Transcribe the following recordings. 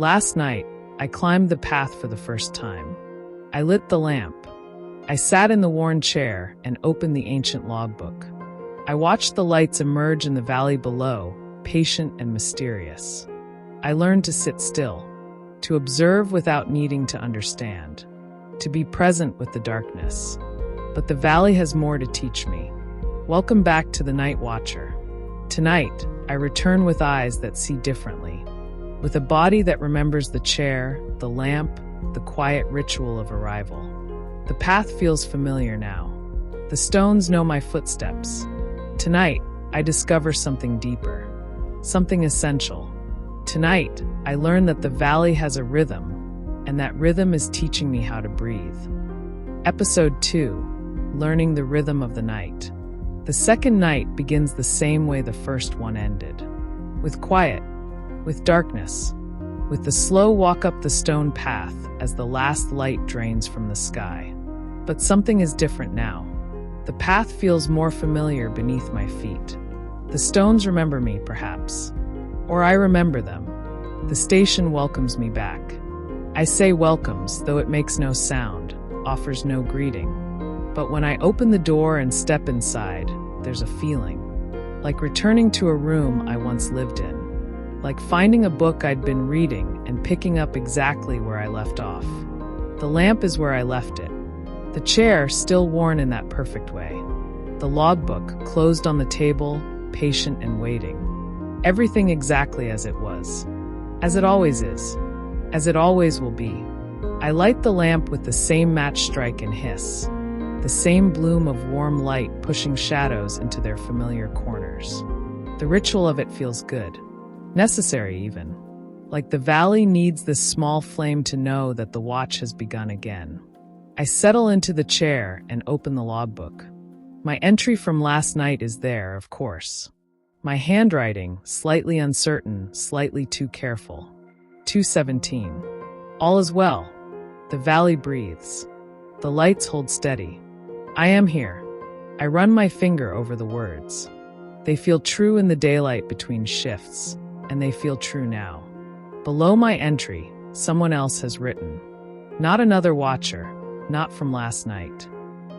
Last night, I climbed the path for the first time. I lit the lamp. I sat in the worn chair and opened the ancient logbook. I watched the lights emerge in the valley below, patient and mysterious. I learned to sit still, to observe without needing to understand, to be present with the darkness. But the valley has more to teach me. Welcome back to the Night Watcher. Tonight, I return with eyes that see differently, with a body that remembers the chair, the lamp, the quiet ritual of arrival. The path feels familiar now. The stones know my footsteps. Tonight, I discover something deeper, something essential. Tonight, I learn that the valley has a rhythm, and that rhythm is teaching me how to breathe. Episode 2, Learning the Rhythm of the Night. The second night begins the same way the first one ended. With quiet, with darkness, with the slow walk up the stone path as the last light drains from the sky. But something is different now. The path feels more familiar beneath my feet. The stones remember me, perhaps. Or I remember them. The station welcomes me back. I say welcomes, though it makes no sound, offers no greeting. But when I open the door and step inside, there's a feeling. Like returning to a room I once lived in. Like finding a book I'd been reading and picking up exactly where I left off. The lamp is where I left it. The chair still worn in that perfect way. The logbook closed on the table, patient and waiting. Everything exactly as it was. As it always is. As it always will be. I light the lamp with the same match strike and hiss. The same bloom of warm light pushing shadows into their familiar corners. The ritual of it feels good. Necessary even. Like the valley needs this small flame to know that the watch has begun again. I settle into the chair and open the logbook. My entry from last night is there, of course. My handwriting, slightly uncertain, slightly too careful. 2:17. All is well. The valley breathes. The lights hold steady. I am here. I run my finger over the words. They feel true in the daylight between shifts, and they feel true now. Below my entry, someone else has written. Not another watcher, not from last night.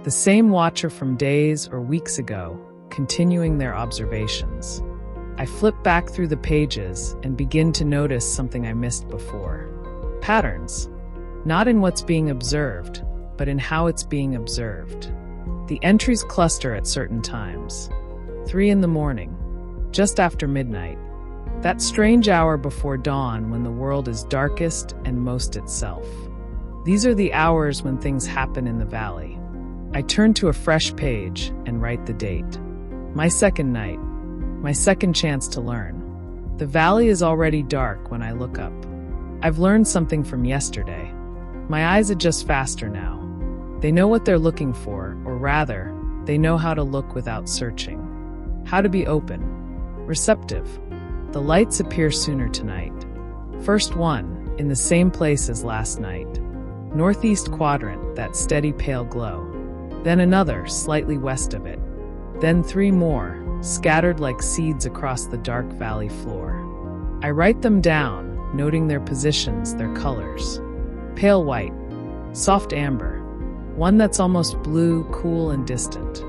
The same watcher from days or weeks ago, continuing their observations. I flip back through the pages and begin to notice something I missed before. Patterns. Not in what's being observed, but in how it's being observed. The entries cluster at certain times. 3 in the morning, just after midnight. That strange hour before dawn when the world is darkest and most itself. These are the hours when things happen in the valley. I turn to a fresh page and write the date. My second night. My second chance to learn. The valley is already dark when I look up. I've learned something from yesterday. My eyes adjust faster now. They know what they're looking for, or rather, they know how to look without searching. How to be open. Receptive. The lights appear sooner tonight. First one, in the same place as last night. Northeast quadrant, that steady pale glow. Then another, slightly west of it. Then 3 more, scattered like seeds across the dark valley floor. I write them down, noting their positions, their colors. Pale white, soft amber, one that's almost blue, cool and distant.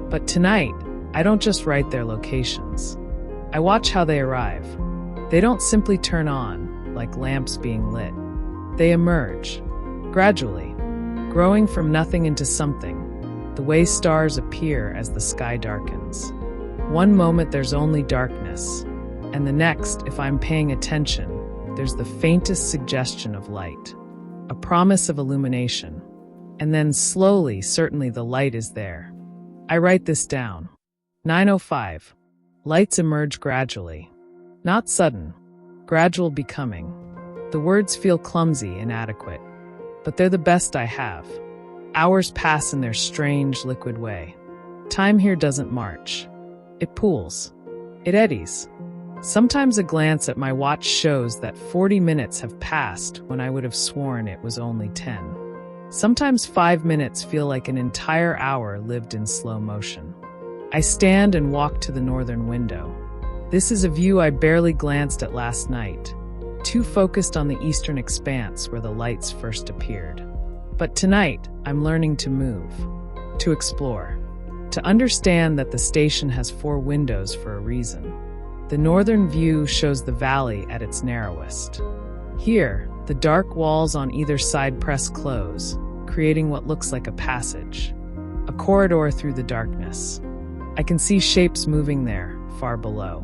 But tonight, I don't just write their locations. I watch how they arrive. They don't simply turn on, like lamps being lit. They emerge, gradually, growing from nothing into something, the way stars appear as the sky darkens. One moment there's only darkness, and the next, if I'm paying attention, there's the faintest suggestion of light, a promise of illumination. And then slowly, certainly the light is there. I write this down. 9:05. Lights emerge gradually. Not sudden, gradual becoming. The words feel clumsy, inadequate, but they're the best I have. Hours pass in their strange, liquid way. Time here doesn't march. It pools. It eddies. Sometimes a glance at my watch shows that 40 minutes have passed when I would have sworn it was only 10. Sometimes 5 minutes feel like an entire hour lived in slow motion. I stand and walk to the northern window. This is a view I barely glanced at last night. too focused on the eastern expanse where the lights first appeared. But tonight, I'm learning to move, to explore, to understand that the station has 4 windows for a reason. The northern view shows the valley at its narrowest. Here, the dark walls on either side press close, creating what looks like a passage, a corridor through the darkness. I can see shapes moving there, far below.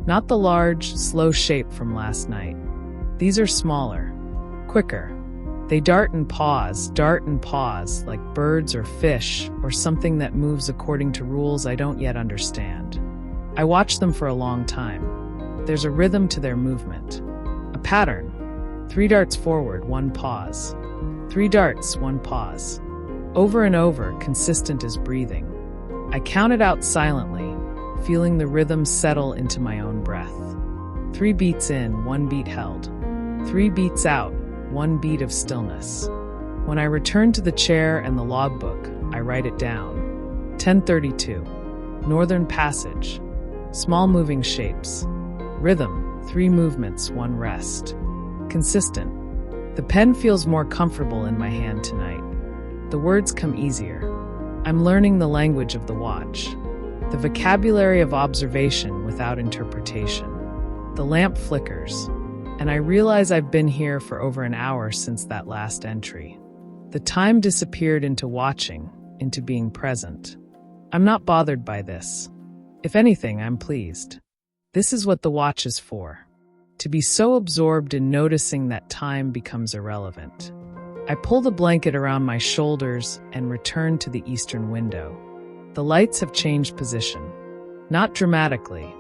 Not the large, slow shape from last night. These are smaller, quicker. They dart and pause, like birds or fish, or something that moves according to rules I don't yet understand. I watch them for a long time. There's a rhythm to their movement, a pattern. 3 darts forward, 1 pause. 3 darts, 1 pause. Over and over, consistent as breathing. I count it out silently, feeling the rhythm settle into my own breath. 3 beats in, 1 beat held. 3 beats out, 1 beat of stillness. When I return to the chair and the logbook, I write it down. 10:32. Northern Passage. Small moving shapes. Rhythm, 3 movements, 1 rest. Consistent. The pen feels more comfortable in my hand tonight. The words come easier. I'm learning the language of the watch, the vocabulary of observation without interpretation. The lamp flickers, and I realize I've been here for over an hour since that last entry. The time disappeared into watching, into being present. I'm not bothered by this. If anything, I'm pleased. This is what the watch is for. To be so absorbed in noticing that time becomes irrelevant. I pull the blanket around my shoulders and return to the eastern window. The lights have changed position. Not dramatically.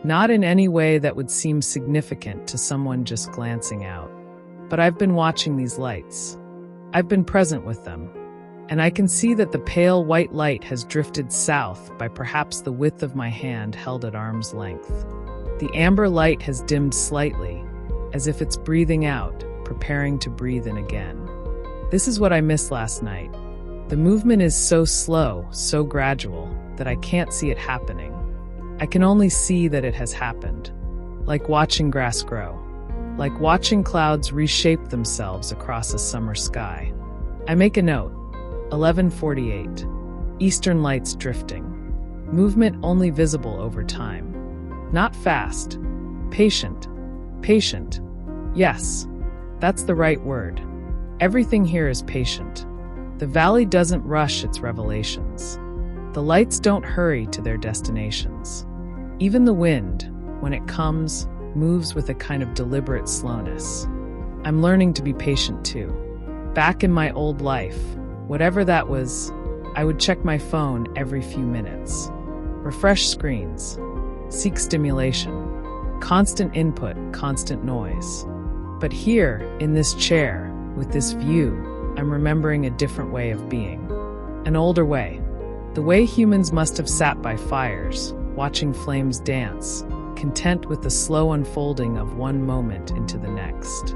Not in any way that would seem significant to someone just glancing out. But I've been watching these lights. I've been present with them. And I can see that the pale white light has drifted south by perhaps the width of my hand held at arm's length. The amber light has dimmed slightly, as if it's breathing out, preparing to breathe in again. This is what I missed last night. The movement is so slow, so gradual, that I can't see it happening. I can only see that it has happened. Like watching grass grow. Like watching clouds reshape themselves across a summer sky. I make a note. 11:48. Eastern lights drifting. Movement only visible over time. Not fast. Patient. Patient. Yes, that's the right word. Everything here is patient. The valley doesn't rush its revelations. The lights don't hurry to their destinations. Even the wind, when it comes, moves with a kind of deliberate slowness. I'm learning to be patient too. Back in my old life, whatever that was, I would check my phone every few minutes. Refresh screens. Seek stimulation. Constant input, constant noise. But here, in this chair, with this view, I'm remembering a different way of being. An older way. The way humans must have sat by fires, watching flames dance, content with the slow unfolding of one moment into the next.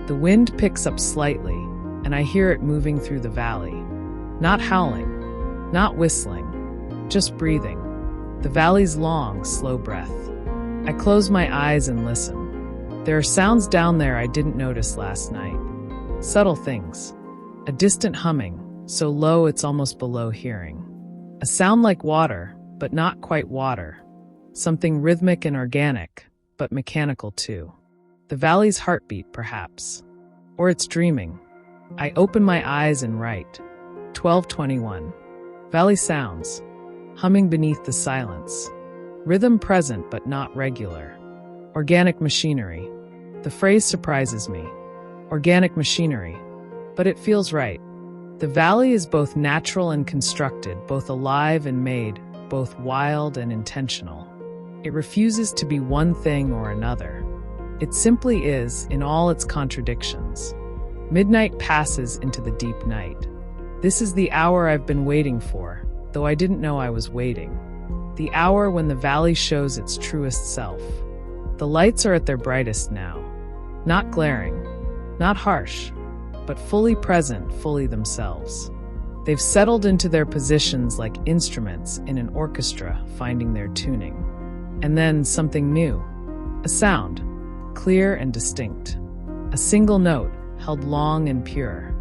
The wind picks up slightly, and I hear it moving through the valley. Not howling, not whistling, just breathing. The valley's long, slow breath. I close my eyes and listen. There are sounds down there I didn't notice last night. Subtle things. A distant humming, so low it's almost below hearing. A sound like water, but not quite water. Something rhythmic and organic, but mechanical too. The valley's heartbeat, perhaps. Or it's dreaming. I open my eyes and write. 12:21. Valley sounds. Humming beneath the silence. Rhythm present but not regular. Organic machinery. The phrase surprises me. Organic machinery. But it feels right. The valley is both natural and constructed, both alive and made, both wild and intentional. It refuses to be one thing or another. It simply is, in all its contradictions. Midnight passes into the deep night. This is the hour I've been waiting for, though I didn't know I was waiting. The hour when the valley shows its truest self. The lights are at their brightest now. Not glaring, not harsh, but fully present, fully themselves. They've settled into their positions like instruments in an orchestra finding their tuning. And then something new. A sound. clear and distinct. A single note, held long and pure.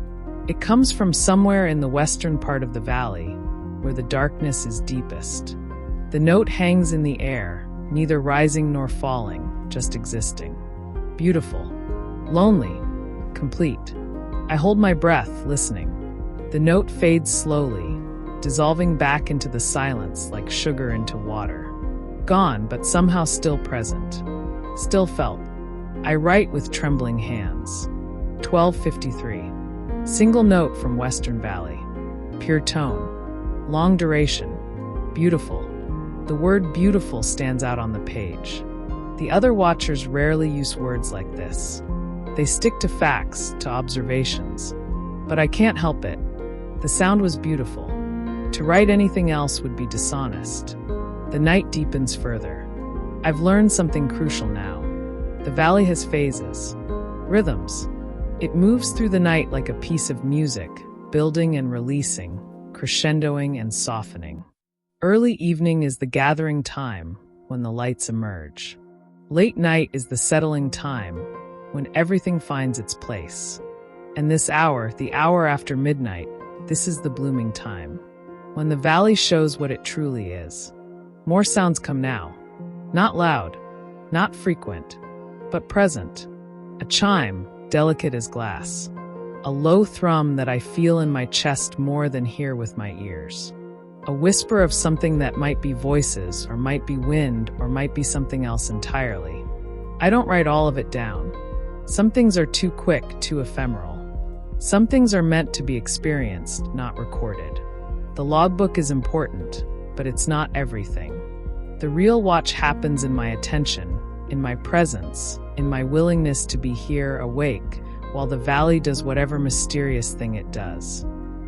It comes from somewhere in the western part of the valley, where the darkness is deepest. The note hangs in the air, neither rising nor falling, just existing. Beautiful. Lonely. Complete. I hold my breath, listening. The note fades slowly, dissolving back into the silence like sugar into water. Gone, but somehow still present. Still felt. I write with trembling hands. 12:53. Single note from Western Valley. Pure tone. Long duration. Beautiful. The word beautiful stands out on the page. The other watchers rarely use words like this. They stick to facts, to observations. But I can't help it. The sound was beautiful. To write anything else would be dishonest. The night deepens further. I've learned something crucial now. The valley has phases. Rhythms. It moves through the night like a piece of music, building and releasing, crescendoing and softening. Early evening is the gathering time, when the lights emerge. Late night is the settling time, when everything finds its place. And this hour, the hour after midnight, this is the blooming time, when the valley shows what it truly is. More sounds come now. Not loud, not frequent, but present. A chime, delicate as glass. A low thrum that I feel in my chest more than hear with my ears. A whisper of something that might be voices, or might be wind, or might be something else entirely. I don't write all of it down. Some things are too quick, too ephemeral. Some things are meant to be experienced, not recorded. The logbook is important, but it's not everything. The real watch happens in my attention, in my presence, in my willingness to be here, awake, while the valley does whatever mysterious thing it does.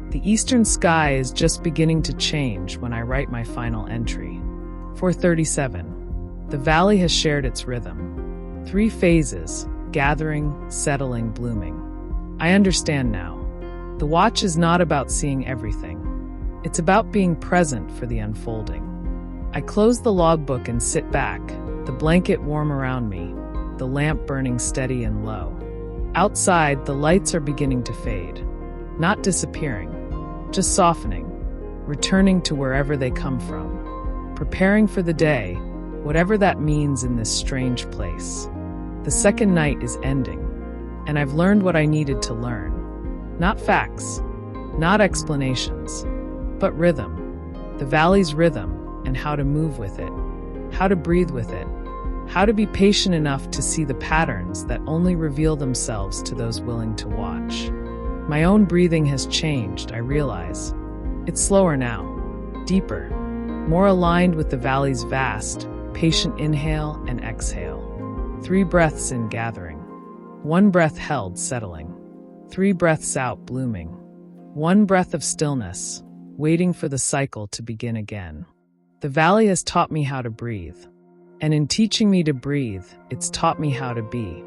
The eastern sky is just beginning to change when I write my final entry. 4:37. The valley has shared its rhythm. 3 phases: gathering, settling, blooming. I understand now. The watch is not about seeing everything. It's about being present for the unfolding. I close the logbook and sit back, the blanket warm around me, the lamp burning steady and low. Outside, the lights are beginning to fade. Not disappearing, just softening, returning to wherever they come from. Preparing for the day, whatever that means in this strange place. The second night is ending, and I've learned what I needed to learn. Not facts, not explanations, but rhythm. The valley's rhythm, and how to move with it, how to breathe with it, how to be patient enough to see the patterns that only reveal themselves to those willing to watch. My own breathing has changed, I realize. It's slower now, deeper, more aligned with the valley's vast, patient inhale and exhale. 3 breaths in, gathering. 1 breath held, settling. 3 breaths out, blooming. 1 breath of stillness, waiting for the cycle to begin again. The valley has taught me how to breathe. And in teaching me to breathe, it's taught me how to be,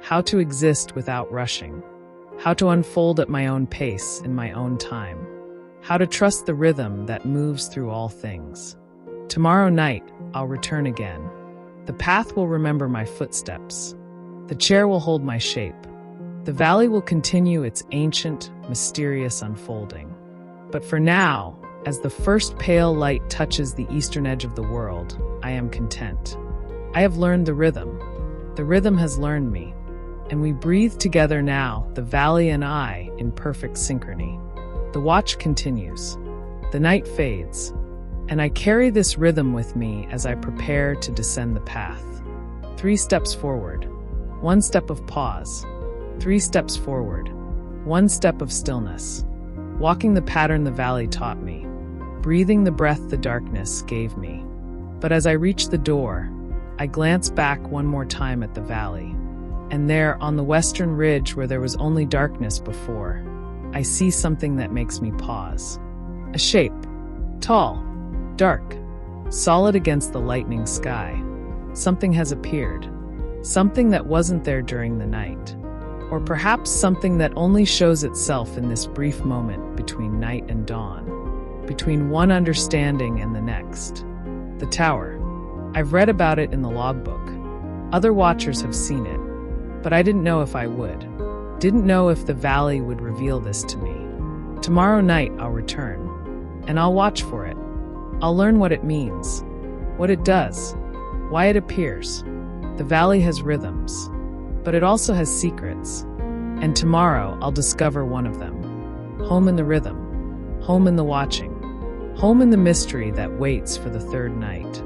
how to exist without rushing, how to unfold at my own pace in my own time, how to trust the rhythm that moves through all things. Tomorrow night, I'll return again. The path will remember my footsteps. The chair will hold my shape. The valley will continue its ancient, mysterious unfolding. But for now, as the first pale light touches the eastern edge of the world, I am content. I have learned the rhythm. The rhythm has learned me. And we breathe together now, the valley and I, in perfect synchrony. The watch continues. The night fades. And I carry this rhythm with me as I prepare to descend the path. 3 steps forward. 1 step of pause. 3 steps forward. 1 step of stillness. Walking the pattern the valley taught me. Breathing the breath the darkness gave me. But as I reach the door, I glance back one more time at the valley. And there, on the western ridge where there was only darkness before, I see something that makes me pause. A shape. Tall. Dark. Solid against the lightning sky. Something has appeared. Something that wasn't there during the night. Or perhaps something that only shows itself in this brief moment between night and dawn. Between one understanding and the next. The tower. I've read about it in the logbook. Other watchers have seen it. But I didn't know if I would. Didn't know if the valley would reveal this to me. Tomorrow night I'll return, and I'll watch for it. I'll learn what it means, what it does, why it appears. The valley has rhythms, but it also has secrets. And tomorrow I'll discover one of them. Home in the rhythm, home in the watching, home in the mystery that waits for the third night.